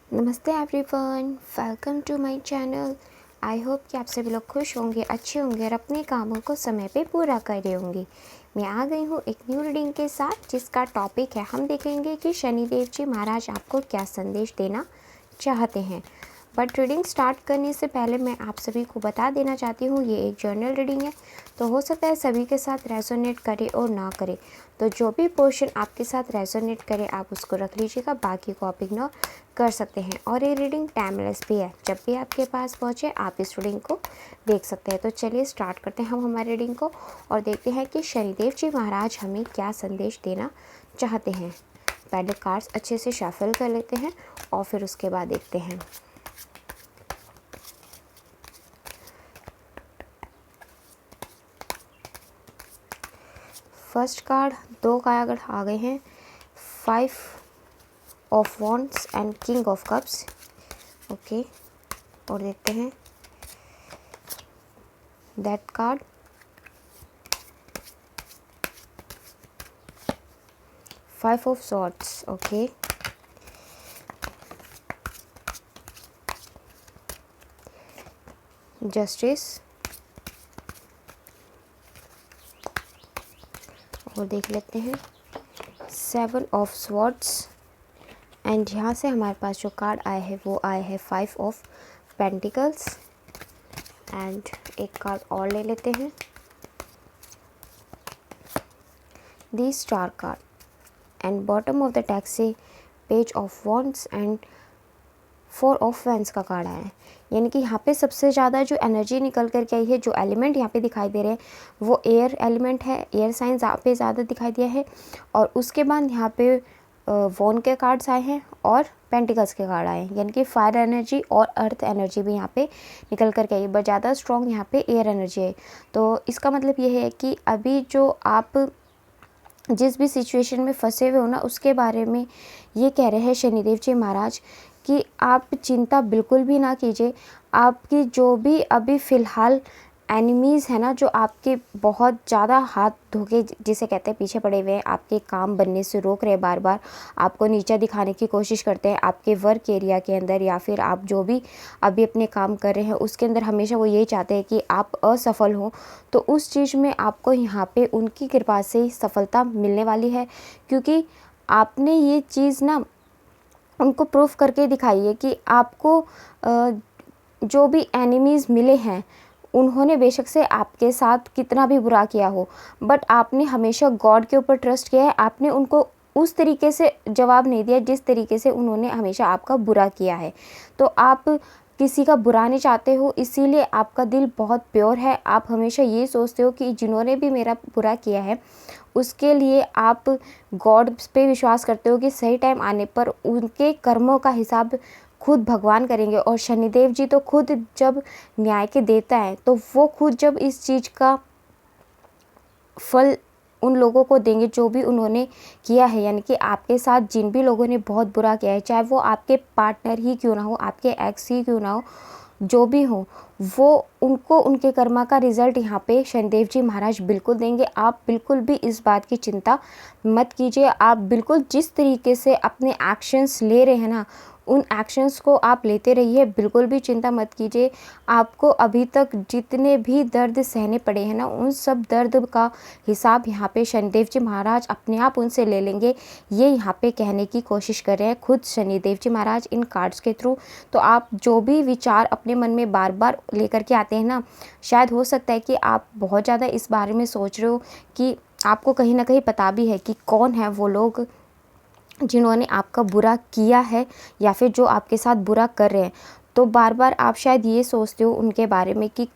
नमस्ते everyone, welcome to my channel. I hope कि आप सभी लोग खुश होंगे, अच्छे होंगे और अपने कामों को समय पे पूरा कर रहे होंगे। मैं आ गई हूँ एक न्यू रीडिंग के साथ जिसका टॉपिक है, हम देखेंगे कि शनिदेव जी महाराज आपको क्या संदेश देना चाहते हैं। बट रीडिंग स्टार्ट करने से पहले मैं आप सभी को बता देना चाहती हूँ, ये एक जर्नल रीडिंग है, तो हो सकता है सभी के साथ रेजोनेट करे और ना करे। तो जो भी पोर्शन आपके साथ रेजोनेट करे आप उसको रख लीजिएगा, बाकी को आप इग्नोर कर सकते हैं। और ये रीडिंग टाइमलेस भी है, जब भी आपके पास पहुँचे आप इस रीडिंग को देख सकते हैं। तो चलिए स्टार्ट करते हैं हम हमारे रीडिंग को और देखते हैं कि शनिदेव जी महाराज हमें क्या संदेश देना चाहते हैं। पहले कार्ड्स अच्छे से शफल कर लेते हैं और फिर उसके बाद देखते हैं। फर्स्ट कार्ड, दो कार्ड आ गए हैं, 5 of wands and king of cups. Okay, और देखते हैं that card, 5 of swords. Okay, justice, और देख लेते हैं 7 ऑफ स्वॉर्ड्स। एंड यहाँ से हमारे पास जो कार्ड आए हैं वो आए हैं 5 ऑफ पेंटिकल्स। एंड एक कार्ड और ले लेते हैं, the star card. And bottom of the deck से page of wands and 4 of wands का कार्ड आया है। यानी कि यहाँ पे सबसे ज़्यादा जो एनर्जी निकल कर के आई है, जो एलिमेंट यहाँ पे दिखाई दे रहे हैं वो एयर एलिमेंट है, एयर साइंस यहाँ पे ज़्यादा दिखाई दिया है। और उसके बाद यहाँ पे वॉन के कार्ड्स आए हैं और पेंटिकल्स के कार्ड आए हैं, यानी कि फायर एनर्जी और अर्थ एनर्जी भी यहाँ पे निकल कर के आई, बट ज़्यादा स्ट्रॉन्ग यहाँ पे एयर एनर्जी है। तो इसका मतलब ये है कि अभी जो आप जिस भी सिचुएशन में फंसे हुए हो ना, उसके बारे में ये कह रहे हैं शनिदेव जी महाराज कि आप चिंता बिल्कुल भी ना कीजिए। आपकी जो भी अभी फ़िलहाल एनिमीज़ है ना, जो आपके बहुत ज़्यादा हाथ धोके जिसे कहते हैं पीछे पड़े हुए हैं, आपके काम बनने से रोक रहे हैं, बार बार आपको नीचा दिखाने की कोशिश करते हैं आपके वर्क एरिया के अंदर, या फिर आप जो भी अभी अपने काम कर रहे हैं उसके अंदर हमेशा वो यही चाहते हैं कि आप असफल हो। तो उस चीज़ में आपको यहाँ पे उनकी कृपा से सफलता मिलने वाली है, क्योंकि आपने ये चीज़ ना उनको प्रूफ करके दिखाई है कि आपको जो भी एनिमीज़ मिले हैं उन्होंने बेशक से आपके साथ कितना भी बुरा किया हो, बट आपने हमेशा गॉड के ऊपर ट्रस्ट किया है। आपने उनको उस तरीके से जवाब नहीं दिया जिस तरीके से उन्होंने हमेशा आपका बुरा किया है। तो आप किसी का बुरा नहीं चाहते हो, इसीलिए आपका दिल बहुत प्योर है। आप हमेशा ये सोचते हो कि जिन्होंने भी मेरा बुरा किया है उसके लिए आप गॉड पे विश्वास करते हो कि सही टाइम आने पर उनके कर्मों का हिसाब खुद भगवान करेंगे। और शनिदेव जी तो खुद जब न्याय के देता है तो वो खुद जब इस चीज़ का फल उन लोगों को देंगे जो भी उन्होंने किया है। यानी कि आपके साथ जिन भी लोगों ने बहुत बुरा किया है, चाहे वो आपके पार्टनर ही क्यों ना हो, आपके एक्स ही क्यों ना हो, जो भी हो, वो उनको उनके कर्मा का रिज़ल्ट यहाँ पे शनिदेव जी महाराज बिल्कुल देंगे। आप बिल्कुल भी इस बात की चिंता मत कीजिए। आप बिल्कुल जिस तरीके से अपने एक्शंस ले रहे हैं ना, उन एक्शंस को आप लेते रहिए, बिल्कुल भी चिंता मत कीजिए। आपको अभी तक जितने भी दर्द सहने पड़े हैं ना, उन सब दर्द का हिसाब यहाँ पे शनिदेव जी महाराज अपने आप उनसे ले लेंगे, ये यहाँ पे कहने की कोशिश कर रहे हैं खुद शनिदेव जी महाराज इन कार्ड्स के थ्रू। तो आप जो भी विचार अपने मन में बार बार लेकर के आते हैं ना, शायद हो सकता है कि आप बहुत ज़्यादा इस बारे में सोच रहे हो कि आपको कहीं ना कहीं पता भी है कि कौन है वो लोग जिन्होंने आपका बुरा किया है या फिर जो आपके साथ बुरा कर रहे हैं। तो बार बार आप शायद ये सोचते हो उनके बारे में कि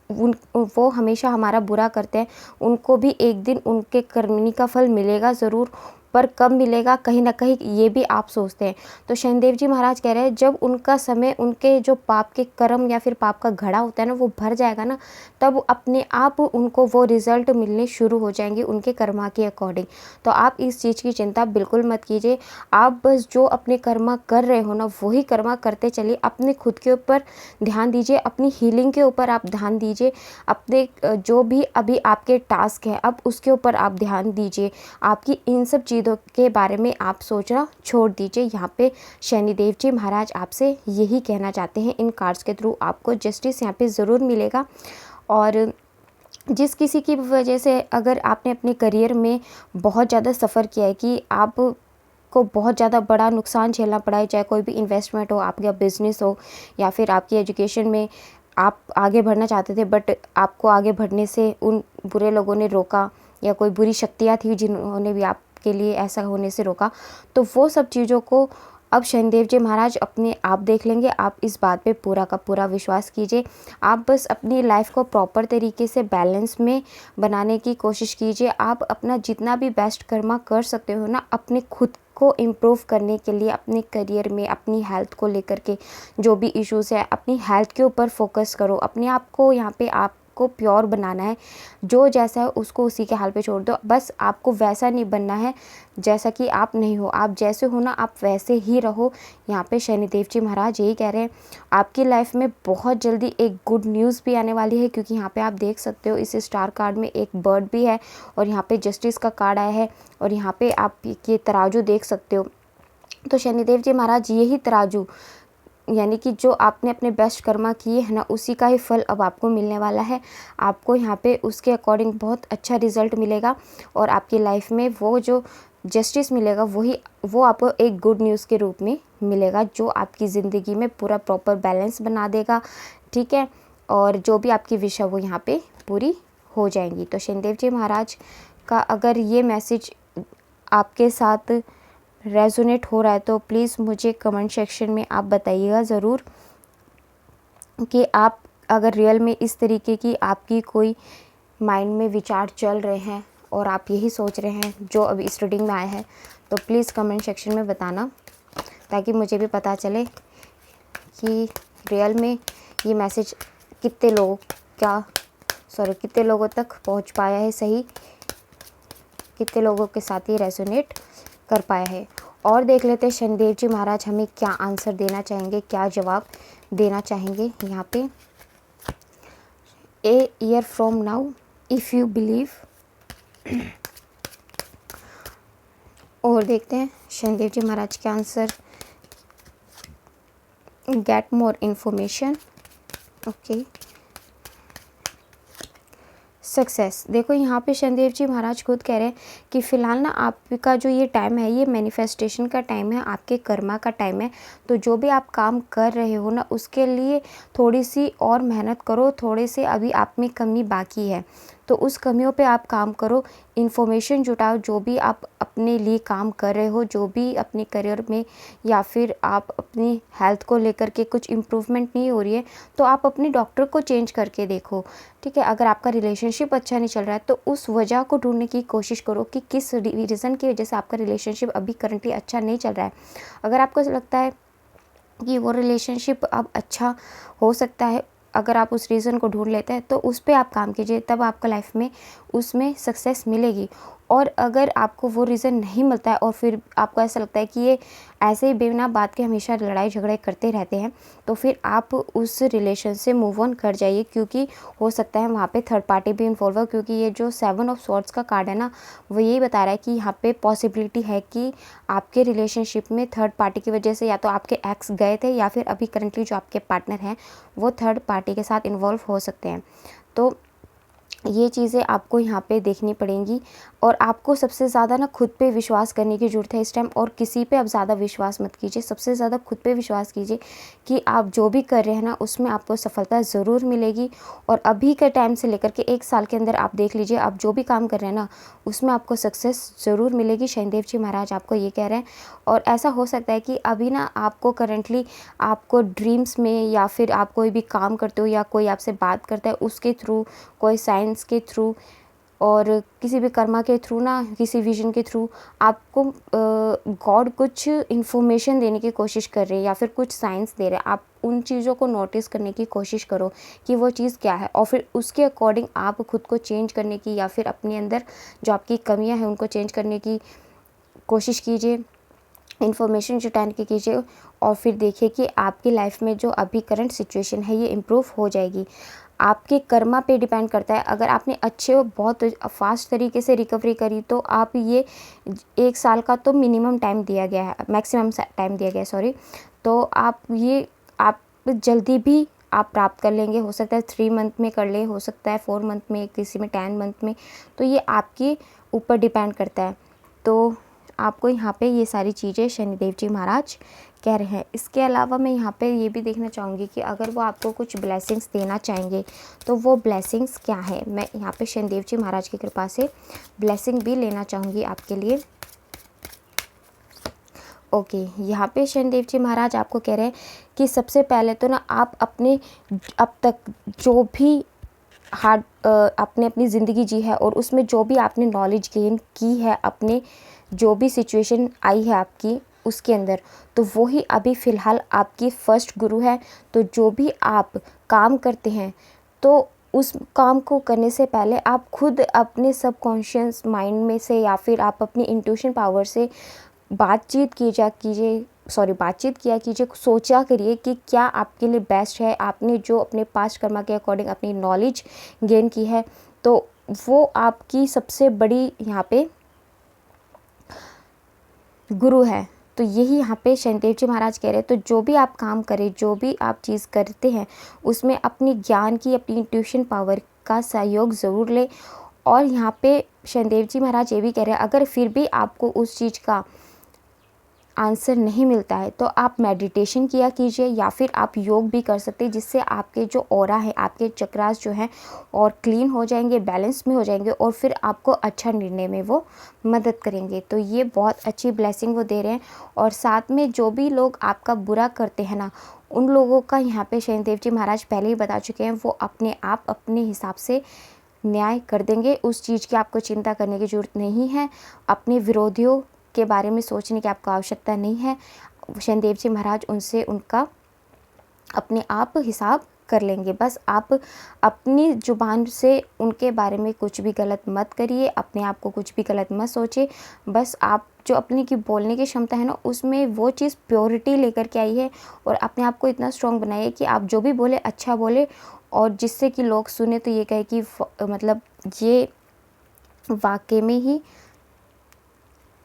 वो हमेशा हमारा बुरा करते हैं, उनको भी एक दिन उनके कर्मनी का फल मिलेगा ज़रूर, पर कब मिलेगा कहीं ना कहीं ये भी आप सोचते हैं। तो शनिदेव जी महाराज कह रहे हैं जब उनका समय, उनके जो पाप के कर्म या फिर पाप का घड़ा होता है ना वो भर जाएगा ना, तब अपने आप उनको वो रिज़ल्ट मिलने शुरू हो जाएंगे उनके कर्मा के अकॉर्डिंग। तो आप इस चीज़ की चिंता बिल्कुल मत कीजिए। आप बस जो अपने कर्मा कर रहे हो ना वही कर्मा करते चलिए। अपने खुद के ऊपर ध्यान दीजिए, अपनी हीलिंग के ऊपर आप ध्यान दीजिए, अपने जो भी अभी आपके टास्क है अब उसके ऊपर आप ध्यान दीजिए। आपकी इन सब चीज़ों के बारे में आप सोचना छोड़ दीजिए। यहाँ पे शनिदेव जी महाराज आपसे यही कहना चाहते हैं, इन कार्ड्स के थ्रू आपको जस्टिस यहाँ पे ज़रूर मिलेगा। और जिस किसी की वजह से अगर आपने अपने करियर में बहुत ज़्यादा सफ़र किया है कि आप को बहुत ज़्यादा बड़ा नुकसान झेलना पड़ा है, चाहे कोई भी इन्वेस्टमेंट हो, आपका बिजनेस हो, या फिर आपकी एजुकेशन में आप आगे बढ़ना चाहते थे बट आपको आगे बढ़ने से उन बुरे लोगों ने रोका, या कोई बुरी शक्तियाँ थी जिन्होंने भी आपके लिए ऐसा होने से रोका, तो वो सब चीज़ों को अब शनिदेव जी महाराज अपने आप देख लेंगे। आप इस बात पे पूरा का पूरा विश्वास कीजिए। आप बस अपनी लाइफ को प्रॉपर तरीके से बैलेंस में बनाने की कोशिश कीजिए। आप अपना जितना भी बेस्ट कर्मा कर सकते हो ना, अपने खुद को इम्प्रूव करने के लिए, अपने करियर में, अपनी हेल्थ को लेकर के जो भी इश्यूज़ है, अपनी हेल्थ के ऊपर फोकस करो। अपने आप को यहाँ पे आपको प्योर बनाना है। जो जैसा है उसको उसी के हाल पे छोड़ दो। बस आपको वैसा नहीं बनना है जैसा कि आप नहीं हो। आप जैसे हो ना, आप वैसे ही रहो। यहाँ पे शनिदेव जी महाराज यही कह रहे हैं। आपकी लाइफ में बहुत जल्दी एक गुड न्यूज़ भी आने वाली है, क्योंकि यहाँ पे आप देख सकते हो इस स्टार कार्ड में एक बर्ड भी है, और यहाँ पे जस्टिस का कार्ड आया है, और यहाँ पे आप ये तराजू देख सकते हो। तो शनिदेव जी महाराज यही तराजू, यानी कि जो आपने अपने बेस्ट कर्मा किए हैं ना, उसी का ही फल अब आपको मिलने वाला है। आपको यहाँ पे उसके अकॉर्डिंग बहुत अच्छा रिज़ल्ट मिलेगा, और आपकी लाइफ में वो जो जस्टिस मिलेगा वो आपको एक गुड न्यूज़ के रूप में मिलेगा, जो आपकी ज़िंदगी में पूरा प्रॉपर बैलेंस बना देगा। ठीक है, और जो भी आपकी विश है वो यहाँ पे पूरी हो जाएंगी। तो शनिदेव जी महाराज का अगर ये मैसेज आपके साथ रेजोनेट हो रहा है तो प्लीज़ मुझे कमेंट सेक्शन में आप बताइएगा ज़रूर कि आप अगर रियल में इस तरीके की आपकी कोई माइंड में विचार चल रहे हैं और आप यही सोच रहे हैं जो अभी इस रीडिंग में आया है, तो प्लीज़ कमेंट सेक्शन में बताना, ताकि मुझे भी पता चले कि रियल में ये मैसेज कितने लोगों तक पहुंच पाया है, सही कितने लोगों के साथ ये रेजोनेट कर पाया है। और देख लेते हैं शनिदेव जी महाराज हमें क्या आंसर देना चाहेंगे, क्या जवाब देना चाहेंगे यहाँ पे। A year from now if you believe. और देखते हैं शनिदेव जी महाराज के answer. Get more information. Okay, success. देखो यहाँ पे शनिदेव जी महाराज खुद कह रहे हैं कि फ़िलहाल ना आपका जो ये टाइम है, ये मैनिफेस्टेशन का टाइम है, आपके कर्मा का टाइम है। तो जो भी आप काम कर रहे हो ना, उसके लिए थोड़ी सी और मेहनत करो। थोड़े से अभी आप में कमी बाकी है, तो उस कमियों पे आप काम करो। इन्फॉर्मेशन जुटाओ, जो भी आप अपने लिए काम कर रहे हो, जो भी अपने करियर में या फिर आप अपनी हेल्थ को लेकर के कुछ इम्प्रूवमेंट नहीं हो रही है, तो आप अपने डॉक्टर को चेंज करके देखो। ठीक है, अगर आपका रिलेशनशिप अच्छा नहीं चल रहा है तो उस वजह को ढूंढने की कोशिश करो कि किस रीज़न की वजह से आपका रिलेशनशिप अभी करंटली अच्छा नहीं चल रहा है। अगर आपको लगता है कि वो रिलेशनशिप अब अच्छा हो सकता है, अगर आप उस रीज़न को ढूंढ लेते हैं तो उस पर आप काम कीजिए, तब आपका लाइफ में उसमें सक्सेस मिलेगी। और अगर आपको वो रीज़न नहीं मिलता है और फिर आपको ऐसा लगता है कि ये ऐसे ही बिना बात के हमेशा लड़ाई झगड़े करते रहते हैं, तो फिर आप उस रिलेशन से मूव ऑन कर जाइए, क्योंकि हो सकता है वहाँ पे थर्ड पार्टी भी इन्वॉल्व हो। क्योंकि ये जो 7 ऑफ स्वॉर्ड्स का कार्ड है ना, वो यही बता रहा है कि यहाँ पे पॉसिबिलिटी है कि आपके रिलेशनशिप में थर्ड पार्टी की वजह से या तो आपके एक्स गए थे, या फिर अभी करंटली जो आपके पार्टनर हैं वो थर्ड पार्टी के साथ इन्वॉल्व हो सकते हैं। तो ये चीज़ें आपको यहाँ पे देखनी पड़ेंगी, और आपको सबसे ज़्यादा ना खुद पे विश्वास करने की ज़रूरत है इस टाइम। और किसी पे अब ज़्यादा विश्वास मत कीजिए, सबसे ज़्यादा खुद पे विश्वास कीजिए कि आप जो भी कर रहे हैं ना, उसमें आपको सफलता ज़रूर मिलेगी। और अभी के टाइम से लेकर के 1 साल के अंदर आप देख लीजिए, आप जो भी काम कर रहे हैं ना, उसमें आपको सक्सेस ज़रूर मिलेगी। शनिदेव जी महाराज आपको ये कह रहे हैं। और ऐसा हो सकता है कि अभी ना आपको करंटली आपको ड्रीम्स में, या फिर आप कोई भी काम करते हो या कोई आपसे बात करता है उसके थ्रू, कोई साइंस के थ्रू और किसी भी कर्मा के थ्रू ना, किसी विजन के थ्रू आपको गॉड कुछ इन्फॉर्मेशन देने की कोशिश कर रहे हैं, या फिर कुछ साइंस दे रहे हैं। आप उन चीज़ों को नोटिस करने की कोशिश करो कि वो चीज़ क्या है, और फिर उसके अकॉर्डिंग आप खुद को चेंज करने की, या फिर अपने अंदर जो आपकी कमियां हैं उनको चेंज करने की कोशिश कीजिए। इन्फॉर्मेशन जुटाने की कीजिए, और फिर देखिए कि आपकी लाइफ में जो अभी करंट सिचुएशन है ये इम्प्रूव हो जाएगी। आपके कर्मा पे डिपेंड करता है। अगर आपने अच्छे और बहुत फास्ट तरीके से रिकवरी करी तो आप ये 1 साल का तो मिनिमम टाइम दिया गया है, मैक्सिमम टाइम दिया गया है, सॉरी। तो आप जल्दी भी आप प्राप्त कर लेंगे। हो सकता है 3 मंथ में कर ले, हो सकता है 4 मंथ में, किसी में 10 मंथ में। तो ये आपके ऊपर डिपेंड करता है। तो आपको यहाँ पे ये सारी चीज़ें शनिदेव जी महाराज कह रहे हैं। इसके अलावा मैं यहाँ पे ये भी देखना चाहूँगी कि अगर वो आपको कुछ ब्लेसिंग्स देना चाहेंगे तो वो ब्लेसिंग्स क्या है। मैं यहाँ पे शनिदेव जी महाराज की कृपा से ब्लेसिंग भी लेना चाहूँगी आपके लिए। ओके, यहाँ पे शनिदेव जी महाराज आपको कह रहे हैं कि सबसे पहले तो ना आप अपने अब तक जो भी आपने अपनी ज़िंदगी जी है और उसमें जो भी आपने नॉलेज गेन की है, अपने जो भी सिचुएशन आई है आपकी उसके अंदर, तो वो ही अभी फ़िलहाल आपकी फर्स्ट गुरु है। तो जो भी आप काम करते हैं तो उस काम को करने से पहले आप खुद अपने सबकॉन्शियस माइंड में से या फिर आप अपनी इंट्यूशन पावर से बातचीत किया कीजिए, सोचा करिए कि क्या आपके लिए बेस्ट है। आपने जो अपने पास्ट कर्मा के अकॉर्डिंग अपनी नॉलेज गेन की है तो वो आपकी सबसे बड़ी यहाँ पे गुरु है। तो यही यहाँ पे शनिदेव जी महाराज कह रहे हैं। तो जो भी आप काम करें, जो भी आप चीज़ करते हैं, उसमें अपनी ज्ञान की, अपनी इंट्यूशन पावर का सहयोग ज़रूर लें। और यहाँ पे शनिदेव जी महाराज ये भी कह रहे हैं, अगर फिर भी आपको उस चीज़ का आंसर नहीं मिलता है तो आप मेडिटेशन किया कीजिए या फिर आप योग भी कर सकते हैं, जिससे आपके जो ऑरा है, आपके चक्रास जो हैं और क्लीन हो जाएंगे, बैलेंस में हो जाएंगे और फिर आपको अच्छा निर्णय में वो मदद करेंगे। तो ये बहुत अच्छी ब्लेसिंग वो दे रहे हैं। और साथ में जो भी लोग आपका बुरा करते हैं ना, उन लोगों का यहाँ पे शनिदेव जी महाराज पहले ही बता चुके हैं, वो अपने आप अपने हिसाब से न्याय कर देंगे। उस चीज़ की आपको चिंता करने की ज़रूरत नहीं है। अपने विरोधियों के बारे में सोचने की आपको आवश्यकता नहीं है। शनिदेव जी महाराज उनसे उनका अपने आप हिसाब कर लेंगे। बस आप अपनी ज़ुबान से उनके बारे में कुछ भी गलत मत करिए, अपने आप को कुछ भी गलत मत सोचिए। बस आप जो अपने की बोलने की क्षमता है ना, उसमें वो चीज़ प्योरिटी लेकर के आई है और अपने आप को इतना स्ट्रॉन्ग बनाइए कि आप जो भी बोले अच्छा बोले, और जिससे कि लोग सुने तो ये कहे कि मतलब ये वाकई में ही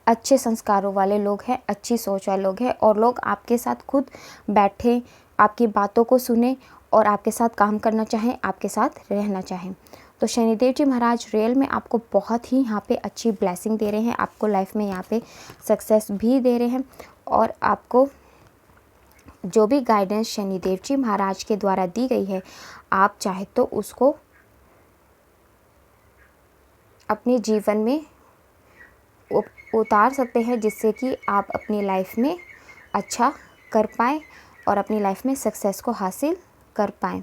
अच्छे संस्कारों वाले लोग हैं, अच्छी सोच वाले लोग हैं, और लोग आपके साथ खुद बैठे, आपकी बातों को सुने और आपके साथ काम करना चाहें, आपके साथ रहना चाहें। तो शनिदेव जी महाराज रियल में आपको बहुत ही यहाँ पे अच्छी ब्लेसिंग दे रहे हैं, आपको लाइफ में यहाँ पे सक्सेस भी दे रहे हैं। और आपको जो भी गाइडेंस शनिदेव जी महाराज के द्वारा दी गई है, आप चाहे तो उसको अपने जीवन में उतार सकते हैं, जिससे कि आप अपनी लाइफ में अच्छा कर पाएँ और अपनी लाइफ में सक्सेस को हासिल कर पाएँ।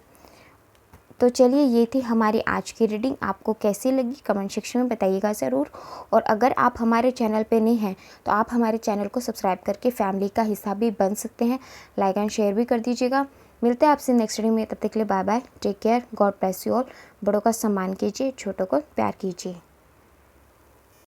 तो चलिए, ये थी हमारी आज की रीडिंग। आपको कैसी लगी कमेंट सेक्शन में बताइएगा ज़रूर। और अगर आप हमारे चैनल पे नहीं हैं तो आप हमारे चैनल को सब्सक्राइब करके फैमिली का हिस्सा भी बन सकते हैं। लाइक एंड शेयर भी कर दीजिएगा। मिलते हैं आपसे नेक्स्ट रीडिंग में, तब तक के लिए bye bye, take care, God bless you all. बड़ों का सम्मान कीजिए, छोटों को प्यार कीजिए।